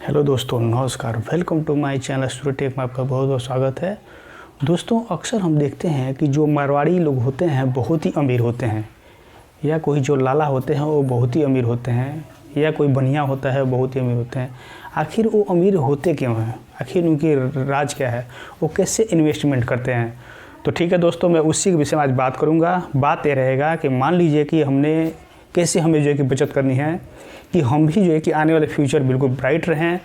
Hello दोस्तों, नमस्कार। Welcome to my channel student में आपका बहुत बहुत स्वागत है। दोस्तों, अक्सर हम देखते हैं कि जो मारवाड़ी लोग होते हैं बहुत ही अमीर होते हैं, या कोई जो लाला होते हैं वो बहुत ही अमीर होते हैं, या कोई बनिया होता है बहुत ही अमीर होते हैं। आखिर वो अमीर होते क्यों हैं? आखिर उनकी राज क्या है? वो कैसे इन्वेस्टमेंट करते हैं? तो ठीक है दोस्तों, मैं उसी के विषय में आज बात करूँगा। बात ये रहेगा कि मान लीजिए कि हमें जो है कि बचत करनी है कि हम भी जो है कि आने वाले फ्यूचर बिल्कुल ब्राइट रहें।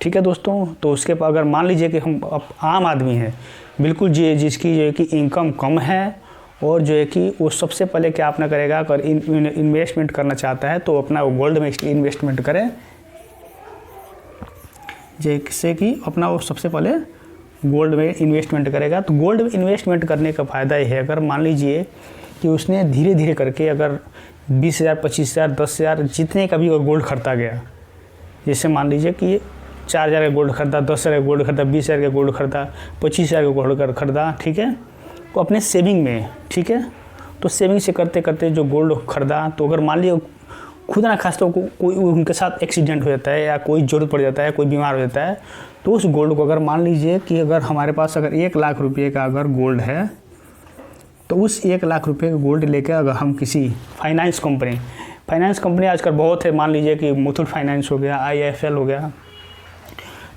ठीक है दोस्तों, तो उसके बाद अगर मान लीजिए कि हम अब आम आदमी हैं, बिल्कुल जिसकी जो है कि इनकम कम है, और जो है कि वो सबसे पहले क्या अपना करेगा, अगर इन्वेस्टमेंट करना चाहता है तो अपना वो गोल्ड में इन्वेस्टमेंट करें। जैसे कि अपना वो सबसे पहले गोल्ड में इन्वेस्टमेंट करेगा। तो गोल्ड में इन्वेस्टमेंट करने का फ़ायदा ये है, अगर मान लीजिए कि उसने धीरे धीरे करके अगर 20,000, 25,000, 10,000 जितने का भी गोल्ड खरीदा गया, जैसे मान लीजिए कि 4,000 का गोल्ड खरीदा, 10,000 का गोल्ड खरीदा, 20,000 का गोल्ड खरीदा, 25,000 का गोल्ड खरीदा, ठीक है, तो अपने सेविंग में, ठीक है, तो सेविंग से करते करते जो गोल्ड खरीदा, तो अगर मान लीजिए खुद ना खास तो कोई उनके साथ एक्सीडेंट हो जाता है या कोई ज़रूरत पड़ जाता है, कोई बीमार हो जाता है, तो उस गोल्ड को अगर मान लीजिए कि अगर हमारे पास अगर 1 लाख रुपये का अगर गोल्ड है, तो उस 1 लाख रुपये का गोल्ड लेकर अगर हम किसी फाइनेंस कंपनी आजकल बहुत है, मान लीजिए कि मुथूट फाइनेंस हो गया, IIFL हो गया,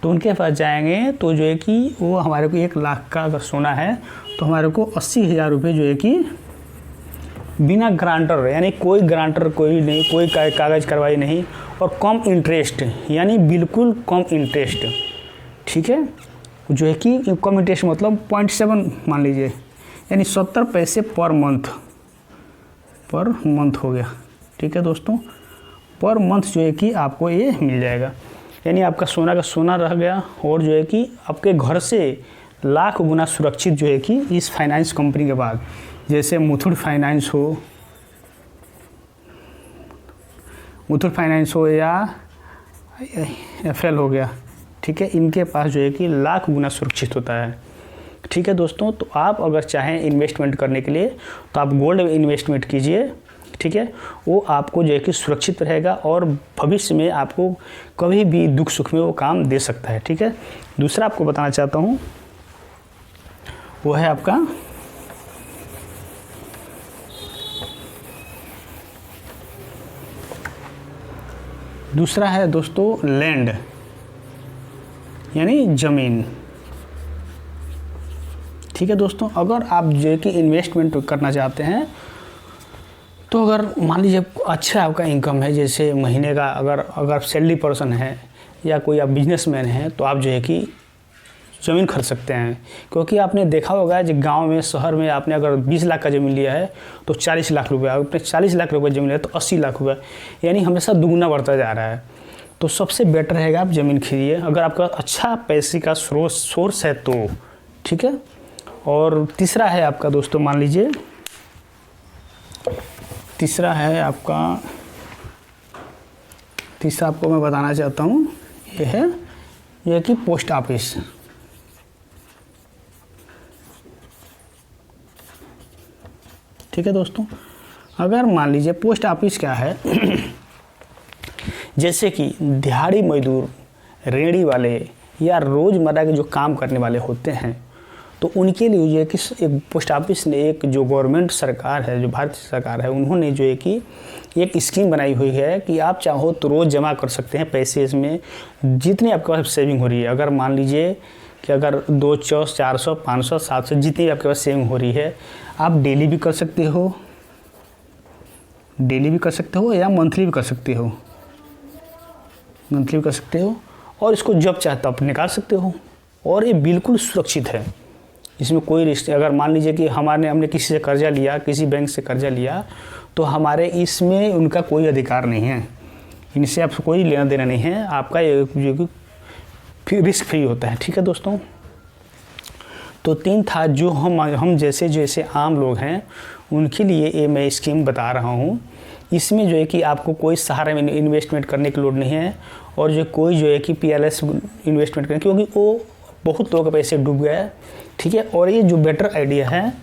तो उनके पास जाएंगे तो जो है कि वो हमारे को 1 लाख का अगर सोना है तो हमारे को 80,000 रुपये जो है कि बिना ग्रांटर, यानी कोई ग्रांटर कोई नहीं, कोई कागज़ कार्रवाई नहीं, और कम इंटरेस्ट, यानी बिल्कुल कम इंटरेस्ट, ठीक है, जो है कि कम इंटरेस्ट मतलब 0.7 मान लीजिए, यानी 70 पैसे पर मंथ हो गया। ठीक है दोस्तों, पर मंथ जो है कि आपको ये मिल जाएगा, यानी आपका सोना का सोना रह गया, और जो है कि आपके घर से लाख गुना सुरक्षित जो है कि इस फाइनेंस कंपनी के बाद, जैसे मुथूट फाइनेंस हो या IIFL हो गया, ठीक है, इनके पास जो है कि लाख गुना सुरक्षित होता है। ठीक है दोस्तों, तो आप अगर चाहें इन्वेस्टमेंट करने के लिए तो आप गोल्ड में इन्वेस्टमेंट कीजिए, ठीक है, वो आपको जो है कि सुरक्षित रहेगा और भविष्य में आपको कभी भी दुख सुख में वो काम दे सकता है। ठीक है, दूसरा आपको बताना चाहता हूँ वो है आपका दूसरा है दोस्तों लैंड, यानी ज़मीन। ठीक है दोस्तों, अगर आप जो है कि इन्वेस्टमेंट करना चाहते हैं तो अगर मान लीजिए अच्छा आपका इनकम है, जैसे महीने का अगर सैलरी पर्सन है या कोई आप बिजनेसमैन हैं, तो आप जो है कि ज़मीन खरीद सकते हैं। क्योंकि आपने देखा होगा जो गांव में, शहर में आपने अगर 20 लाख का ज़मीन लिया है तो 40 लाख रुपये, आपने 40 लाख रुपये ज़मीन लिया तो 80 लाख रुपये, यानी हमेशा दुगुना बढ़ता जा रहा है। तो सबसे बेटर रहेगा आप ज़मीन खरीदिए, अगर आपका अच्छा पैसे का सोर्स है तो। ठीक है, और तीसरा है आपका दोस्तों, मान लीजिए तीसरा आपको मैं बताना चाहता हूँ, यह कि पोस्ट ऑफिस। ठीक है दोस्तों, अगर मान लीजिए पोस्ट ऑफिस क्या है जैसे कि दिहाड़ी मजदूर, रेहड़ी वाले या रोज़मर्रा के जो काम करने वाले होते हैं, तो उनके लिए जो है कि एक पोस्ट ऑफिस ने, एक जो गवर्नमेंट सरकार है, जो भारतीय सरकार है, उन्होंने जो है कि एक स्कीम बनाई हुई है कि आप चाहो तो रोज़ जमा कर सकते हैं पैसे, इसमें जितनी आपके पास सेविंग हो रही है। अगर मान लीजिए कि अगर 200, 400, 500, 700 जितनी आपके पास सेविंग हो रही है, आप डेली भी कर सकते हो या मंथली भी कर सकते हो, और इसको जब चाहते आप निकाल सकते हो, और ये बिल्कुल सुरक्षित है, इसमें कोई रिस्क। अगर मान लीजिए कि हमने किसी से कर्जा लिया, किसी बैंक से कर्जा लिया, तो हमारे इसमें उनका कोई अधिकार नहीं है, इनसे आपसे कोई लेना देना नहीं है, आपका ये रिस्क फ्री होता है। ठीक है दोस्तों, तो 3 था जो हम जैसे आम लोग हैं उनके लिए ये मैं स्कीम बता रहा हूँ। इसमें जो है कि आपको कोई सहारा में इन्वेस्टमेंट करने की लोड़ नहीं है, और जो कोई जो है कि PLS इन्वेस्टमेंट करें, क्योंकि वो बहुत लोगों के पैसे डूब गए। ठीक है, और ये जो बेटर आइडिया है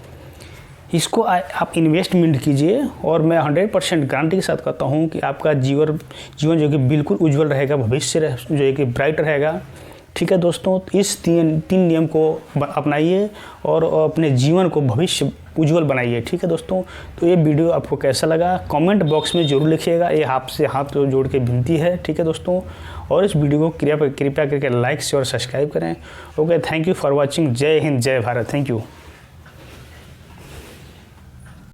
इसको आप इन्वेस्टमेंट कीजिए और मैं 100% गारंटी के साथ कहता हूँ कि आपका जीवन जो कि बिल्कुल उज्जवल रहेगा, भविष्य जो है कि ब्राइट रहेगा। ठीक है दोस्तों, इस तीन नियम को अपनाइए और अपने जीवन को भविष्य उज्जवल बनाइए। ठीक है दोस्तों, तो ये वीडियो आपको कैसा लगा कमेंट बॉक्स में ज़रूर लिखिएगा, ये आपसे हाथ जोड़ के विनती है। ठीक है दोस्तों, और इस वीडियो को कृपया करके लाइक शेयर और सब्सक्राइब करें। Okay, thank you for watching. जय हिंद, जय भारत। Thank you.